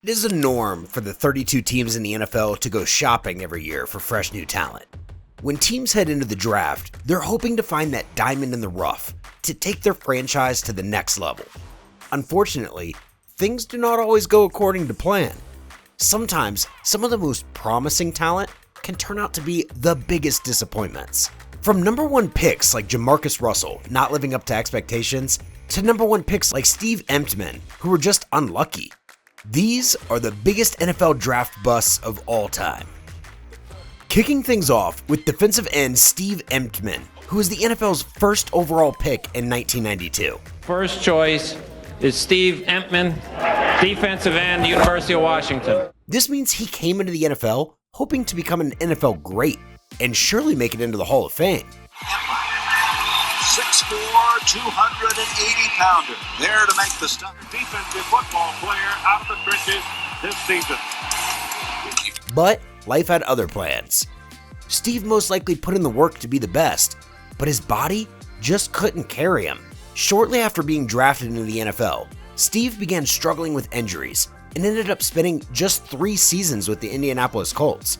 It is a norm for the 32 teams in the NFL to go shopping every year for fresh new talent. When teams head into the draft, they're hoping to find that diamond in the rough to take their franchise to the next level. Unfortunately, things do not always go according to plan. Sometimes, some of the most promising talent can turn out to be the biggest disappointments. From number one picks like Jamarcus Russell not living up to expectations, to number one picks like Steve Emtman who were just unlucky. These are the biggest NFL draft busts of all time. Kicking things off with defensive end Steve Emtman, who was the NFL's first overall pick in 1992. First choice is Steve Emtman, defensive end, University of Washington. This means he came into the NFL hoping to become an NFL great and surely make it into the Hall of Fame. 6'4", 280-pounder, there to make the stop. Defensive football player out of the trenches this season. But life had other plans. Steve most likely put in the work to be the best, but his body just couldn't carry him. Shortly after being drafted into the NFL, Steve began struggling with injuries and ended up spending just 3 seasons with the Indianapolis Colts.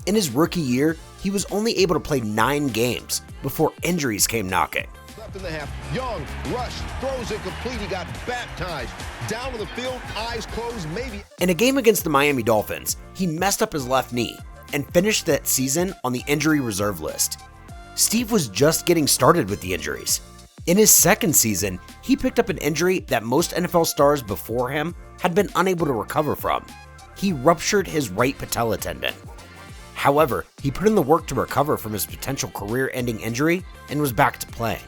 In his rookie year, he was only able to play 9 games before injuries came knocking. In the half, Young, rush, throws incomplete, he got baptized. Down to the field, eyes closed, maybe. In a game against the Miami Dolphins, he messed up his left knee and finished that season on the injury reserve list. Steve was just getting started with the injuries. In his second season, he picked up an injury that most NFL stars before him had been unable to recover from. He ruptured his right patella tendon. However, he put in the work to recover from his potential career-ending injury and was back to playing.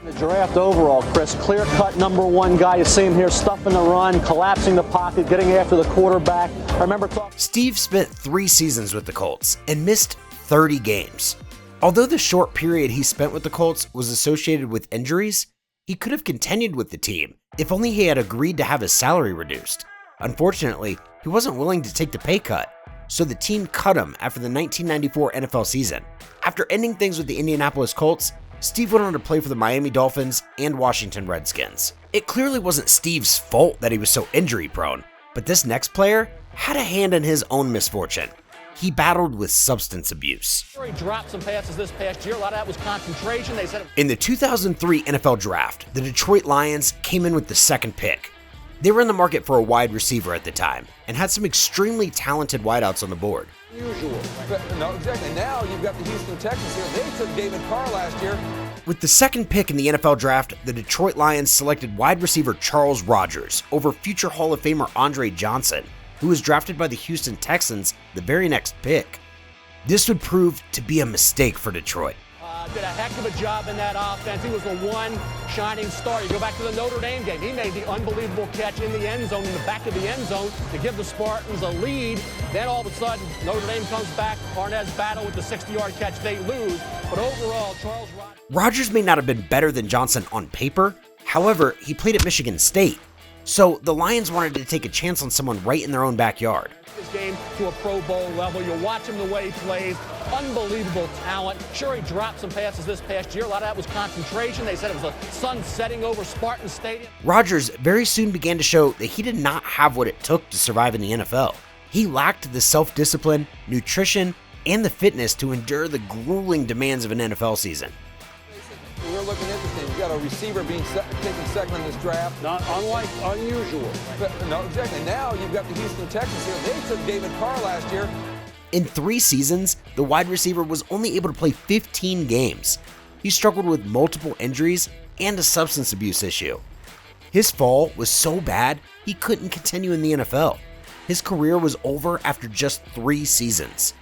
The draft overall, Chris, clear-cut number one guy. You see him here stuffing the run, collapsing the pocket, getting after the quarterback. I remember Steve spent 3 seasons with the Colts and missed 30 games. Although the short period he spent with the Colts was associated with injuries, he could have continued with the team if only he had agreed to have his salary reduced. Unfortunately, he wasn't willing to take the pay cut, so the team cut him after the 1994 NFL season. After ending things with the Indianapolis Colts, Steve went on to play for the Miami Dolphins and Washington Redskins. It clearly wasn't Steve's fault that he was so injury prone, but this next player had a hand in his own misfortune. He battled with substance abuse. He dropped some passes this past year. A lot of that was concentration. They said in the 2003 NFL Draft, the Detroit Lions came in with the second pick. They were in the market for a wide receiver at the time and had some extremely talented wideouts on the board. Usual. No, exactly. Now you've got the Houston Texans here. They took David Carr last year. With the second pick in the NFL Draft, the Detroit Lions selected wide receiver Charles Rogers over future Hall of Famer Andre Johnson, who was drafted by the Houston Texans the very next pick. This would prove to be a mistake for Detroit. Did a heck of a job in that offense. He was the one shining star. You go back to the Notre Dame game. He made the unbelievable catch in the end zone, in the back of the end zone, to give the Spartans a lead. Then all of a sudden, Notre Dame comes back. Arnett's battle with the 60-yard catch. They lose. But overall, Charles Rogers may not have been better than Johnson on paper. However, he played at Michigan State. So the Lions wanted to take a chance on someone right in their own backyard. This game to a Pro Bowl level. You'll watch him the way he plays. Unbelievable talent. Sure, he dropped some passes this past year. A lot of that was concentration. They said it was a sun setting over Spartan Stadium. Rogers very soon began to show that he did not have what it took to survive in the NFL. He lacked the self-discipline, nutrition, and the fitness to endure the grueling demands of an NFL season. We're looking interesting. You've got a receiver being taken second in this draft. Not unlike unusual. No, exactly. Now you've got the Houston Texans here. They took David Carr last year. In 3 seasons, the wide receiver was only able to play 15 games. He struggled with multiple injuries and a substance abuse issue. His fall was so bad, he couldn't continue in the NFL. His career was over after just 3 seasons.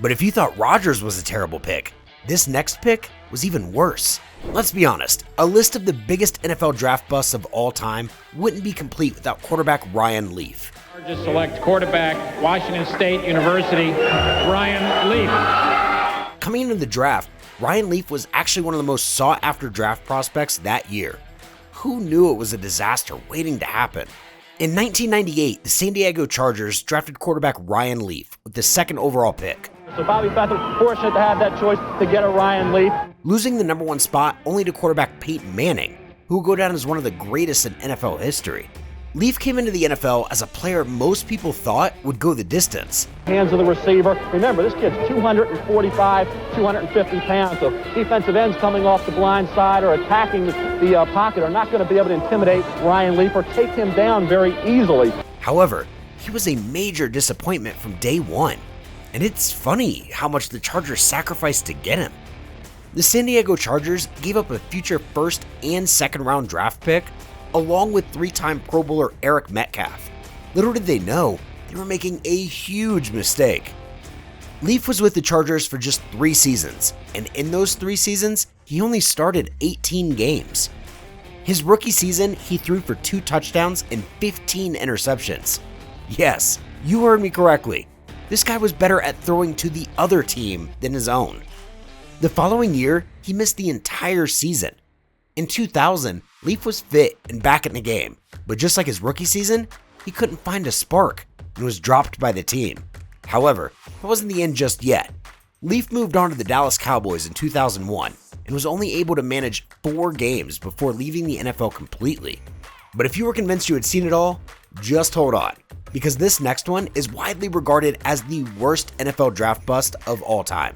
But if you thought Rodgers was a terrible pick, this next pick was even worse. Let's be honest, a list of the biggest NFL draft busts of all time wouldn't be complete without quarterback Ryan Leaf. Just select quarterback, Washington State University, Ryan Leaf. Coming into the draft, Ryan Leaf was actually one of the most sought-after draft prospects that year. Who knew it was a disaster waiting to happen? In 1998, the San Diego Chargers drafted quarterback Ryan Leaf with the 2nd overall pick. So Bobby Bethel fortunate to have that choice to get a Ryan Leaf. Losing the #1 spot only to quarterback Peyton Manning, who will go down as one of the greatest in NFL history. Leaf came into the NFL as a player most people thought would go the distance. Hands of the receiver. Remember, this kid's 245, 250 pounds, so defensive ends coming off the blind side or attacking the pocket are not going to be able to intimidate Ryan Leaf or take him down very easily. However, he was a major disappointment from day one, and it's funny how much the Chargers sacrificed to get him. The San Diego Chargers gave up a future first and second round draft pick along with three-time Pro Bowler Eric Metcalf. Little did they know, they were making a huge mistake. Leaf was with the Chargers for just 3 seasons, and in those 3 seasons, he only started 18 games. His rookie season, he threw for 2 touchdowns and 15 interceptions. Yes, you heard me correctly. This guy was better at throwing to the other team than his own. The following year, he missed the entire season. In 2000, Leaf was fit and back in the game, but just like his rookie season, he couldn't find a spark and was dropped by the team. However, that wasn't the end just yet. Leaf moved on to the Dallas Cowboys in 2001 and was only able to manage 4 games before leaving the NFL completely. But if you were convinced you had seen it all, just hold on, because this next one is widely regarded as the worst NFL draft bust of all time.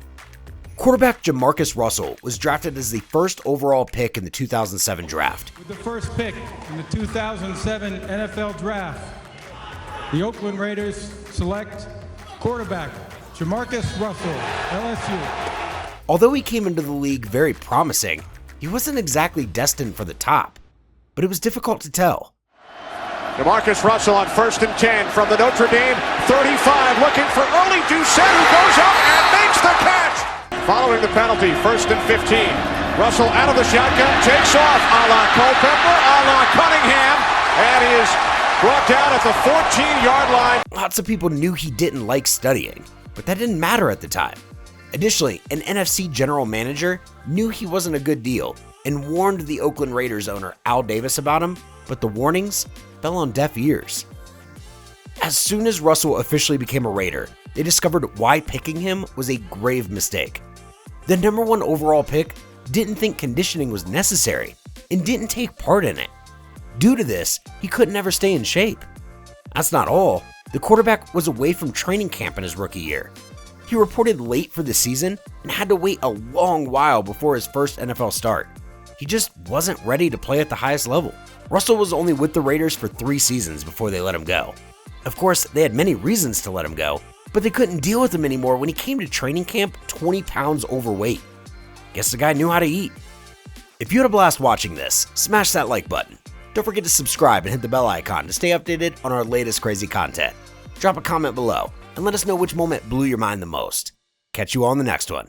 Quarterback Jamarcus Russell was drafted as the first overall pick in the 2007 draft. With the first pick in the 2007 NFL Draft, the Oakland Raiders select quarterback Jamarcus Russell, LSU. Although he came into the league very promising, he wasn't exactly destined for the top, but it was difficult to tell. Jamarcus Russell on 1st and 10 from the Notre Dame 35, looking for early Doucette, who goes up and makes the catch. Following the penalty, 1st and 15. Russell out of the shotgun, takes off a la Culpepper, a la Cunningham, and he is brought down at the 14-yard line. Lots of people knew he didn't like studying, but that didn't matter at the time. Additionally, an NFC general manager knew he wasn't a good deal and warned the Oakland Raiders owner Al Davis about him, but the warnings fell on deaf ears. As soon as Russell officially became a Raider, they discovered why picking him was a grave mistake. The number 1 overall pick didn't think conditioning was necessary and didn't take part in it. Due to this, he could never stay in shape. That's not all, the quarterback was away from training camp in his rookie year. He reported late for the season and had to wait a long while before his first NFL start. He just wasn't ready to play at the highest level. Russell was only with the Raiders for 3 seasons before they let him go. Of course, they had many reasons to let him go, but they couldn't deal with him anymore when he came to training camp 20 pounds overweight. Guess the guy knew how to eat. If you had a blast watching this, smash that like button. Don't forget to subscribe and hit the bell icon to stay updated on our latest crazy content. Drop a comment below and let us know which moment blew your mind the most. Catch you all in the next one.